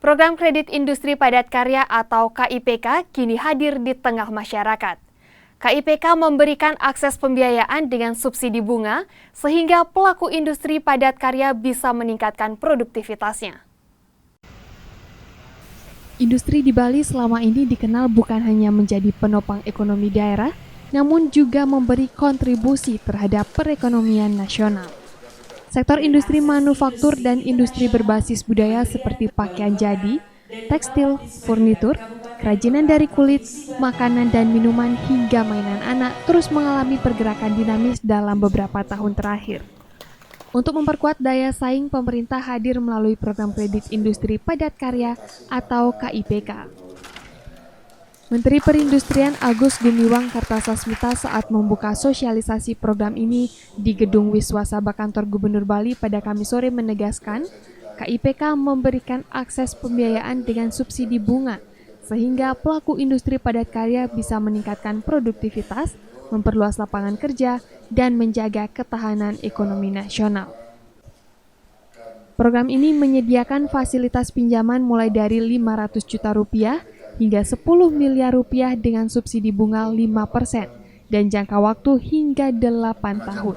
Program Kredit Industri Padat Karya atau KIPK kini hadir di tengah masyarakat. KIPK memberikan akses pembiayaan dengan subsidi bunga sehingga pelaku industri padat karya bisa meningkatkan produktivitasnya. Industri di Bali selama ini dikenal bukan hanya menjadi penopang ekonomi daerah, namun juga memberi kontribusi terhadap perekonomian nasional. Sektor industri manufaktur dan industri berbasis budaya seperti pakaian jadi, tekstil, furnitur, kerajinan dari kulit, makanan dan minuman hingga mainan anak terus mengalami pergerakan dinamis dalam beberapa tahun terakhir. Untuk memperkuat daya saing, pemerintah hadir melalui program kredit industri padat karya atau KIPK. Menteri Perindustrian Agus Gumiwang Kartasasmita saat membuka sosialisasi program ini di Gedung Wiswasabha Kantor Gubernur Bali pada Kamis sore menegaskan, KIPK memberikan akses pembiayaan dengan subsidi bunga, sehingga pelaku industri padat karya bisa meningkatkan produktivitas, memperluas lapangan kerja, dan menjaga ketahanan ekonomi nasional. Program ini menyediakan fasilitas pinjaman mulai dari Rp500 juta hingga Rp10 miliar dengan subsidi bunga 5% dan jangka waktu hingga 8 tahun.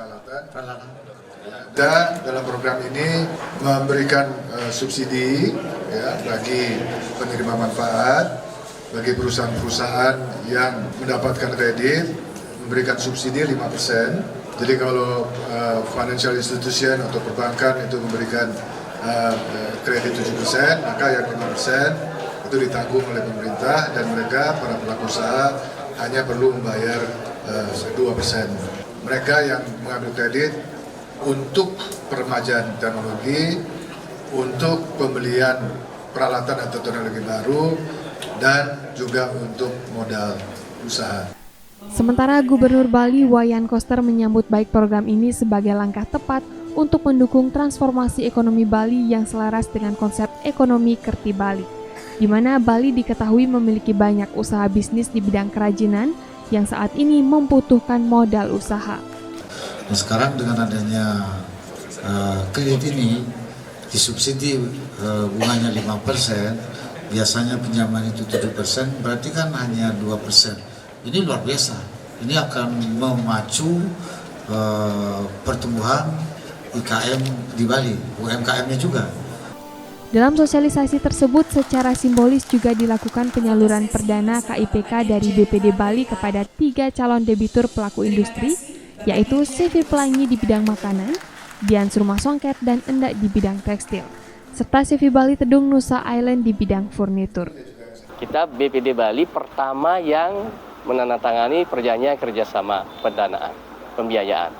Dan dalam program ini memberikan subsidi ya, bagi penerima manfaat, bagi perusahaan-perusahaan yang mendapatkan kredit, memberikan subsidi 5%. Jadi kalau financial institution atau perbankan itu memberikan kredit 7%, maka yang 5% itu ditanggung oleh pemerintah dan mereka, para pelaku usaha, hanya perlu membayar 2%. Mereka yang mengambil kredit untuk peremajaan teknologi, untuk pembelian peralatan atau teknologi baru, dan juga untuk modal usaha. Sementara Gubernur Bali Wayan Koster menyambut baik program ini sebagai langkah tepat untuk mendukung transformasi ekonomi Bali yang selaras dengan konsep ekonomi Kerti Bali, di mana Bali diketahui memiliki banyak usaha bisnis di bidang kerajinan yang saat ini membutuhkan modal usaha. Nah, sekarang dengan adanya kredit ini disubsidi bunganya 5%, biasanya pinjaman itu 7%, berarti kan hanya 2%. Ini luar biasa. Ini akan memacu pertumbuhan IKM di Bali, UMKM-nya juga. Dalam sosialisasi tersebut, secara simbolis juga dilakukan penyaluran perdana KIPK dari BPD Bali kepada 3 calon debitur pelaku industri, yaitu CV Pelangi di bidang makanan, Dian Surma Songket, dan Endak di bidang tekstil, serta CV Bali Tedung Nusa Island di bidang furnitur. Kita BPD Bali pertama yang menandatangani perjanjian kerjasama pendanaan, pembiayaan.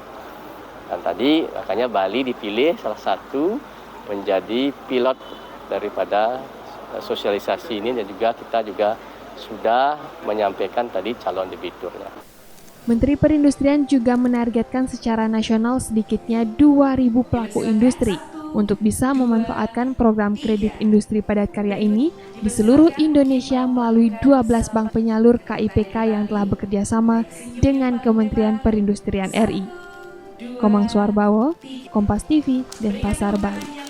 Dan tadi makanya Bali dipilih salah satu menjadi pilot daripada sosialisasi ini, dan juga kita juga sudah menyampaikan tadi calon debiturnya. Menteri Perindustrian juga menargetkan secara nasional sedikitnya 2.000 pelaku industri untuk bisa memanfaatkan program kredit industri padat karya ini di seluruh Indonesia melalui 12 bank penyalur KIPK yang telah bekerja sama dengan Kementerian Perindustrian RI. Komang Suarbawo, Kompas TV, Denpasar, Bali.